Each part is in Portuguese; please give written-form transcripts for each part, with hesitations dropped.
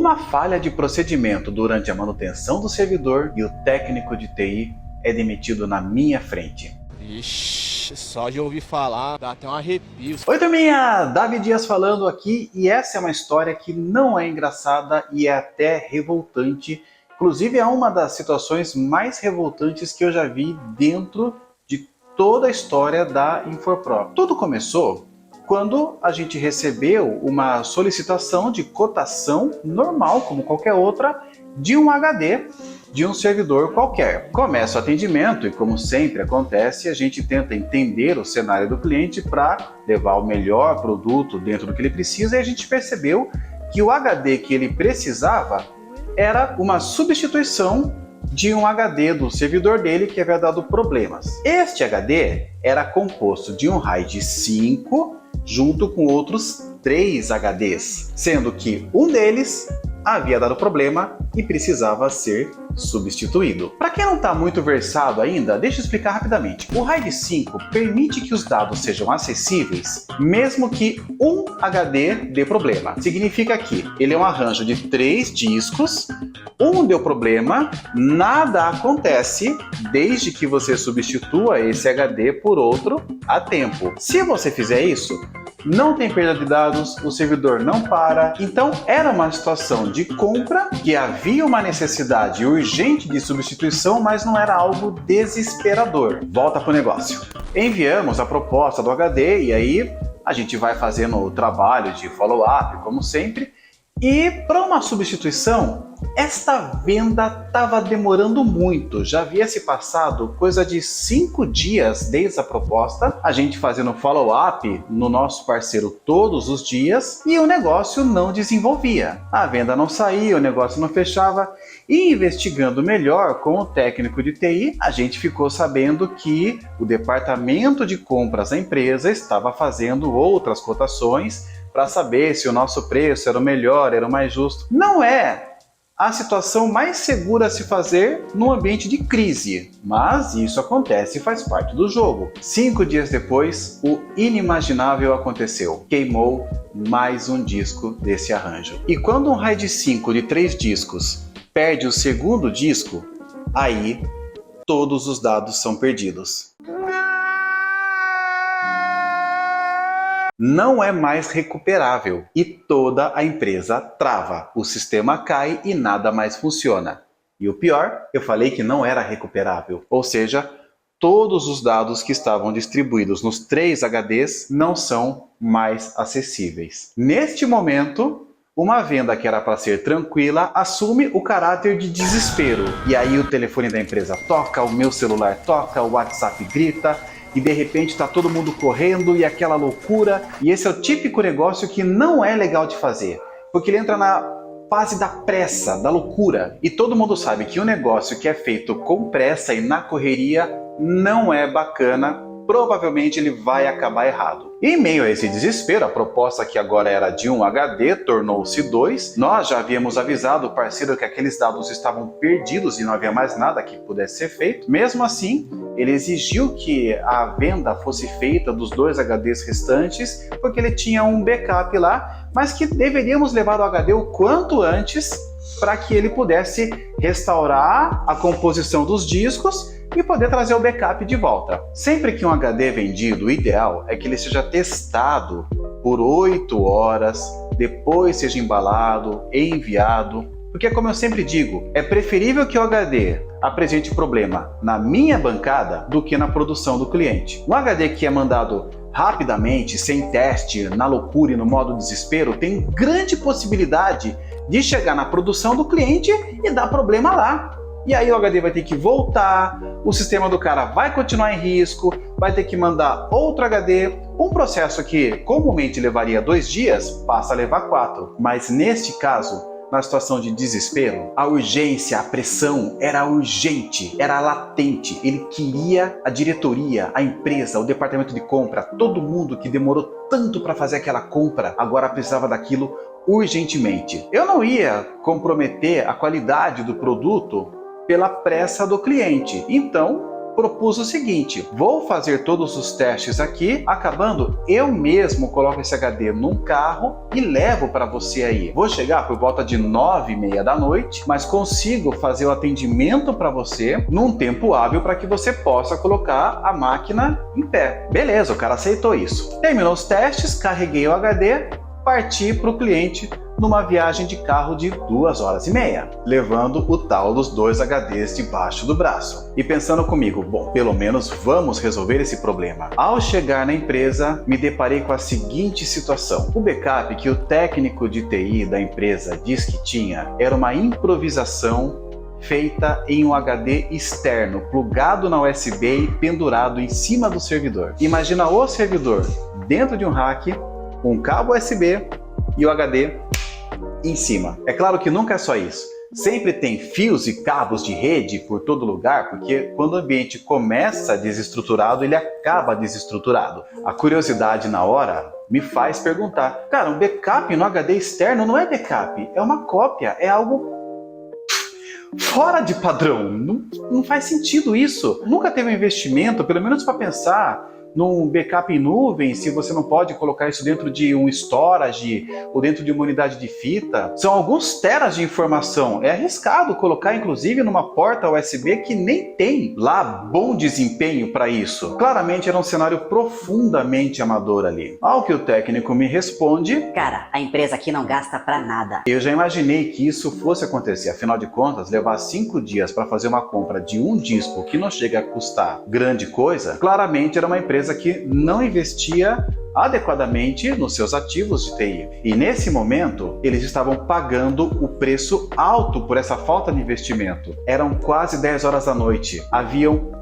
Uma falha de procedimento durante a manutenção do servidor e o técnico de TI é demitido na minha frente. Ixi, só de ouvir falar, dá até um arrepio. Oi turminha, Davi Dias falando aqui, e essa é uma história que não é engraçada e é até revoltante. Inclusive é uma das situações mais revoltantes que eu já vi dentro de toda a história da Infopró. Tudo começou quando a gente recebeu uma solicitação de cotação normal, como qualquer outra, de um HD de um servidor qualquer. Começa o atendimento e, como sempre acontece, a gente tenta entender o cenário do cliente para levar o melhor produto dentro do que ele precisa, e a gente percebeu que o HD que ele precisava era uma substituição de um HD do servidor dele que havia dado problemas. Este HD era composto de um RAID 5 junto com outros 3 HDs, sendo que um deles havia dado problema e precisava ser substituído. Para quem não está muito versado ainda, deixa eu explicar rapidamente. O RAID 5 permite que os dados sejam acessíveis mesmo que um HD dê problema. Significa que ele é um arranjo de 3 discos, um deu problema, nada acontece desde que você substitua esse HD por outro a tempo. Se você fizer isso, não tem perda de dados, o servidor não para. Então era uma situação de compra que havia uma necessidade urgente de substituição, mas não era algo desesperador. Volta para o negócio. Enviamos a proposta do HD e aí a gente vai fazendo o trabalho de follow-up, como sempre. E para uma substituição, esta venda estava demorando muito. Já havia se passado coisa de 5 dias desde a proposta, a gente fazendo follow-up no nosso parceiro todos os dias e o negócio não desenvolvia. A venda não saía, o negócio não fechava, e investigando melhor com o técnico de TI, a gente ficou sabendo que o departamento de compras da empresa estava fazendo outras cotações para saber se o nosso preço era o melhor, era o mais justo. Não é a situação mais segura a se fazer num ambiente de crise, mas isso acontece e faz parte do jogo. 5 dias depois, o inimaginável aconteceu. Queimou mais um disco desse arranjo. E quando um RAID 5 de 3 discos perde o segundo disco, aí todos os dados são perdidos. Não é mais recuperável e toda a empresa trava. O sistema cai e nada mais funciona. E o pior, eu falei que não era recuperável, ou seja, todos os dados que estavam distribuídos nos 3 HDs não são mais acessíveis. Neste momento, uma venda que era para ser tranquila assume o caráter de desespero. E aí o telefone da empresa toca, o meu celular toca, o WhatsApp grita, e de repente está todo mundo correndo e aquela loucura. E esse é o típico negócio que não é legal de fazer, porque ele entra na fase da pressa, da loucura. E todo mundo sabe que um negócio que é feito com pressa e na correria não é bacana, provavelmente ele vai acabar errado. E em meio a esse desespero, a proposta que agora era de um HD tornou-se 2. Nós já havíamos avisado o parceiro que aqueles dados estavam perdidos e não havia mais nada que pudesse ser feito. Mesmo assim, ele exigiu que a venda fosse feita dos 2 HDs restantes, porque ele tinha um backup lá, mas que deveríamos levar o HD o quanto antes para que ele pudesse restaurar a composição dos discos e poder trazer o backup de volta. Sempre que um HD é vendido, o ideal é que ele seja testado por 8 horas, depois seja embalado e enviado, porque como eu sempre digo, é preferível que o HD apresente problema na minha bancada do que na produção do cliente. Um HD que é mandado rapidamente, sem teste, na loucura e no modo desespero, tem grande possibilidade de chegar na produção do cliente e dar problema lá. E aí o HD vai ter que voltar, o sistema do cara vai continuar em risco, vai ter que mandar outro HD. Um processo que comumente levaria 2 dias, passa a levar 4. Mas neste caso, na situação de desespero, a urgência, a pressão era urgente, era latente. Ele queria a diretoria, a empresa, o departamento de compra, todo mundo que demorou tanto para fazer aquela compra, agora precisava daquilo urgentemente. Eu não ia comprometer a qualidade do produto pela pressa do cliente. Então, propus o seguinte: vou fazer todos os testes aqui, acabando, eu mesmo coloco esse HD num carro e levo para você aí. Vou chegar por volta de 9h30 da noite, mas consigo fazer o atendimento para você num tempo hábil para que você possa colocar a máquina em pé. Beleza, o cara aceitou isso. Terminou os testes, carreguei o HD, parti para o cliente numa viagem de carro de 2h30, levando o tal dos 2 HDs debaixo do braço. E pensando comigo, bom, pelo menos vamos resolver esse problema. Ao chegar na empresa, me deparei com a seguinte situação. O backup que o técnico de TI da empresa diz que tinha era uma improvisação feita em um HD externo, plugado na USB e pendurado em cima do servidor. Imagina o servidor dentro de um rack, um cabo USB e o HD em cima. É claro que nunca é só isso. Sempre tem fios e cabos de rede por todo lugar, porque quando o ambiente começa desestruturado, ele acaba desestruturado. A curiosidade na hora me faz perguntar, cara, um backup no HD externo não é backup, é uma cópia, é algo fora de padrão. Não faz sentido isso. Nunca teve um investimento, pelo menos para pensar num backup em nuvem, se você não pode colocar isso dentro de um storage ou dentro de uma unidade de fita. São alguns teras de informação. É arriscado colocar, inclusive, numa porta USB que nem tem lá bom desempenho para isso. Claramente era um cenário profundamente amador ali. Ao que o técnico me responde: cara, a empresa aqui não gasta pra nada. Eu já imaginei que isso fosse acontecer. Afinal de contas, levar 5 dias para fazer uma compra de um disco que não chega a custar grande coisa, claramente era uma empresa que não investia adequadamente nos seus ativos de TI. E nesse momento, eles estavam pagando o preço alto por essa falta de investimento. Eram quase 10 horas da noite. Haviam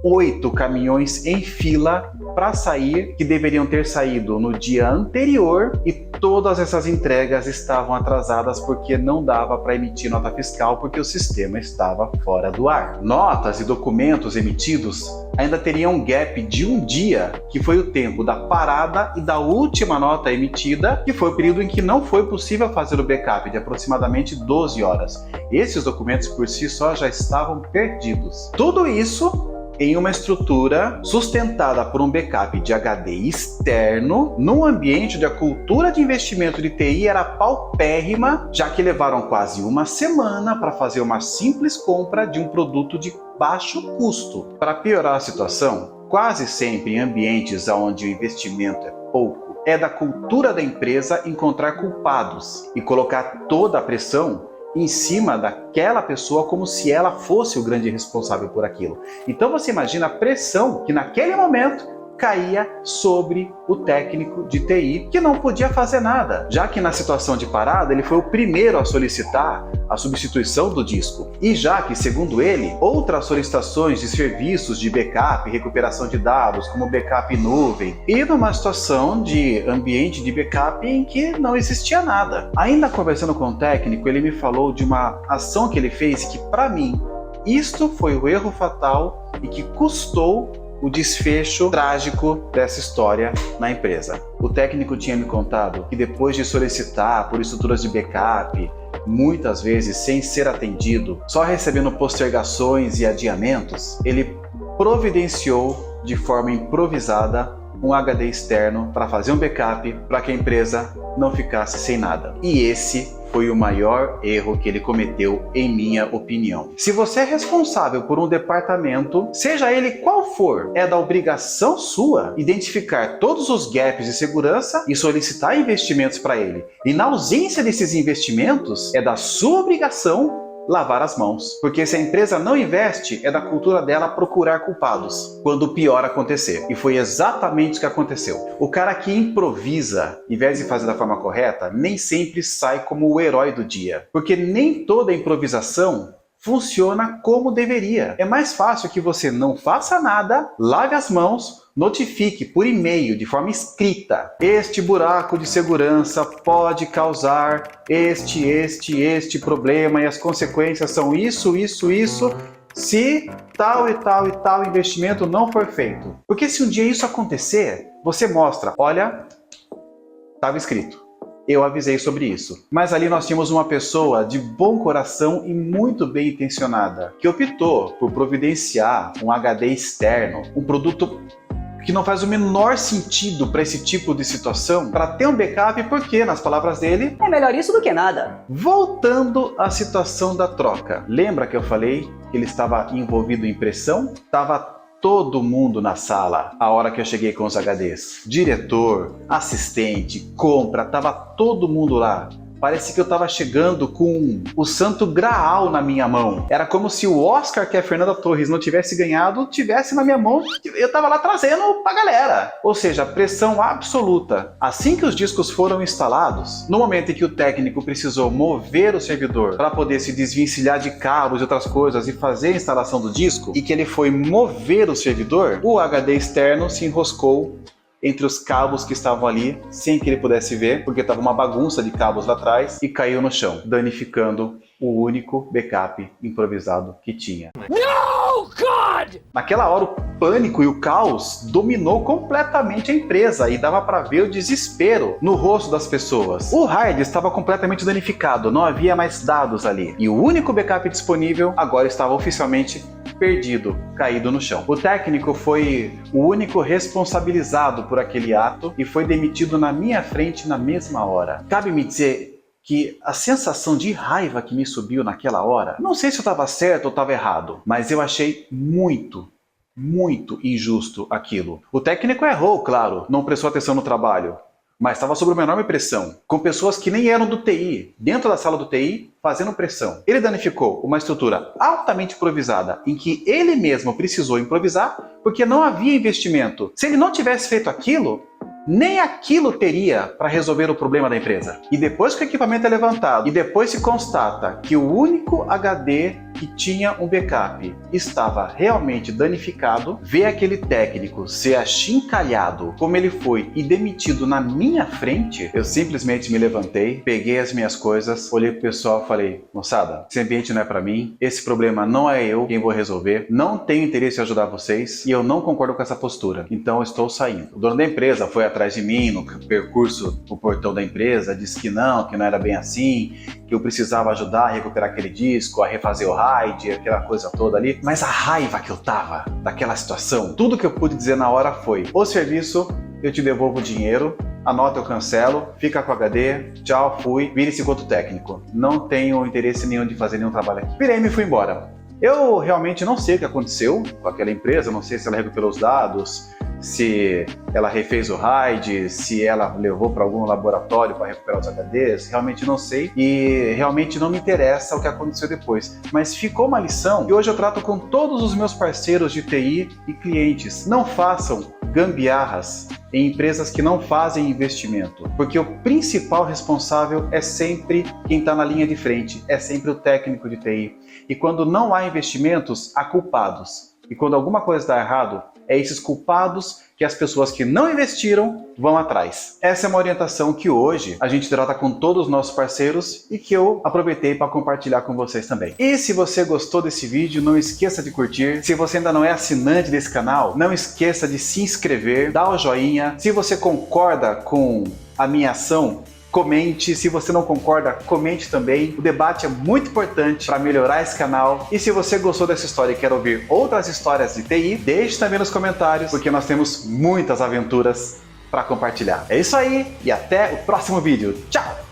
8 caminhões em fila para sair, que deveriam ter saído no dia anterior, e todas essas entregas estavam atrasadas porque não dava para emitir nota fiscal porque o sistema estava fora do ar. Notas e documentos emitidos ainda teriam um gap de um dia, que foi o tempo da parada e da última nota emitida, que foi o período em que não foi possível fazer o backup, de aproximadamente 12 horas. Esses documentos por si só já estavam perdidos. Tudo isso em uma estrutura sustentada por um backup de HD externo, num ambiente onde a cultura de investimento de TI era paupérrima, já que levaram quase uma semana para fazer uma simples compra de um produto de baixo custo. Para piorar a situação, quase sempre em ambientes onde o investimento é pouco, é da cultura da empresa encontrar culpados e colocar toda a pressão em cima daquela pessoa como se ela fosse o grande responsável por aquilo. Então você imagina a pressão que naquele momento caía sobre o técnico de TI, que não podia fazer nada, já que na situação de parada ele foi o primeiro a solicitar a substituição do disco, e já que, segundo ele, outras solicitações de serviços de backup e recuperação de dados, como backup em nuvem, e numa situação de ambiente de backup em que não existia nada. Ainda conversando com o técnico, ele me falou de uma ação que ele fez e que, para mim, isto foi o erro fatal e que custou o desfecho trágico dessa história na empresa. O técnico tinha me contado que depois de solicitar por estruturas de backup, muitas vezes sem ser atendido, só recebendo postergações e adiamentos, ele providenciou de forma improvisada um HD externo para fazer um backup para que a empresa não ficasse sem nada. E esse foi o maior erro que ele cometeu, em minha opinião. Se você é responsável por um departamento, seja ele qual for, é da obrigação sua identificar todos os gaps de segurança e solicitar investimentos para ele. E na ausência desses investimentos, é da sua obrigação lavar as mãos. Porque se a empresa não investe, é da cultura dela procurar culpados quando o pior acontecer. E foi exatamente o que aconteceu. O cara que improvisa, em vez de fazer da forma correta, nem sempre sai como o herói do dia. Porque nem toda improvisação funciona como deveria. É mais fácil que você não faça nada, lave as mãos, notifique por e-mail de forma escrita: este buraco de segurança pode causar este problema e as consequências são isso, se tal e tal investimento não for feito. Porque se um dia isso acontecer, você mostra: olha, estava escrito. eu avisei sobre isso. Mas ali nós tínhamos uma pessoa de bom coração e muito bem intencionada, que optou por providenciar um HD externo, um produto que não faz o menor sentido para esse tipo de situação, para ter um backup, porque, nas palavras dele, É melhor isso do que nada. voltando à situação da troca. Lembra que eu falei que ele estava envolvido em pressão? Estava todo mundo na sala a hora que eu cheguei com os HDs. Diretor, assistente, compra, estava todo mundo lá. Parece que eu estava chegando com o santo graal na minha mão. Era como se o Oscar que a Fernanda Torres não tivesse ganhado, tivesse na minha mão. Eu estava lá trazendo pra galera. Ou seja, pressão absoluta. Assim que os discos foram instalados, no momento em que o técnico precisou mover o servidor para poder se desvencilhar de cabos e outras coisas e fazer a instalação do disco, e que ele foi mover o servidor, o HD externo se enroscou entre os cabos que estavam ali, sem que ele pudesse ver, porque estava uma bagunça de cabos lá atrás, e caiu no chão, danificando o único backup improvisado que tinha. No, God! Naquela hora, o pânico e o caos dominou completamente a empresa e dava para ver o desespero no rosto das pessoas. O hard estava completamente danificado, não havia mais dados ali, e o único backup disponível agora estava oficialmente perdido, caído no chão. O técnico foi o único responsabilizado por aquele ato e foi demitido na minha frente na mesma hora. Cabe me dizer que a sensação de raiva que me subiu naquela hora, não sei se eu estava certo ou estava errado, mas eu achei muito injusto aquilo. O técnico errou, claro, não prestou atenção no trabalho, mas estava sob uma enorme pressão, com pessoas que nem eram do TI, dentro da sala do TI, fazendo pressão. Ele danificou uma estrutura altamente improvisada, em que ele mesmo precisou improvisar, porque não havia investimento. Se ele não tivesse feito aquilo, nem aquilo teria para resolver o problema da empresa. E depois que o equipamento é levantado, e depois se constata que o único HD que tinha um backup estava realmente danificado, ver aquele técnico ser achincalhado como ele foi e demitido na minha frente, eu simplesmente me levantei, peguei as minhas coisas, olhei pro pessoal e falei: moçada, esse ambiente não é para mim, esse problema não é eu quem vou resolver, não tenho interesse em ajudar vocês e eu não concordo com essa postura, então eu estou saindo. O dono da empresa foi atrás de mim no percurso no portão da empresa, disse que não era bem assim, que eu precisava ajudar a recuperar aquele disco, a refazer o RAID, aquela coisa toda ali. Mas a raiva que eu tava daquela situação, tudo que eu pude dizer na hora foi: o serviço, eu te devolvo o dinheiro, a nota eu cancelo, fica com o HD, tchau, fui, vire-se com outro técnico. Não tenho interesse nenhum de fazer nenhum trabalho aqui. Virei e fui embora. Eu realmente não sei o que aconteceu com aquela empresa, não sei se ela recuperou os dados, se ela refez o RAID, se ela levou para algum laboratório para recuperar os HDs, realmente não sei e realmente não me interessa o que aconteceu depois. Mas ficou uma lição que hoje eu trato com todos os meus parceiros de TI e clientes. Não façam gambiarras em empresas que não fazem investimento, porque o principal responsável é sempre quem está na linha de frente, é sempre o técnico de TI. E quando não há investimentos, há culpados. E quando alguma coisa está errado, é esses culpados que as pessoas que não investiram vão atrás. Essa é uma orientação que hoje a gente trata com todos os nossos parceiros e que eu aproveitei para compartilhar com vocês também. E se você gostou desse vídeo, não esqueça de curtir. Se você ainda não é assinante desse canal, não esqueça de se inscrever, dar o joinha. Se você concorda com a minha ação, comente. Se você não concorda, comente também. O debate é muito importante para melhorar esse canal. E se você gostou dessa história e quer ouvir outras histórias de TI, deixe também nos comentários, porque nós temos muitas aventuras para compartilhar. É isso aí e até o próximo vídeo. Tchau!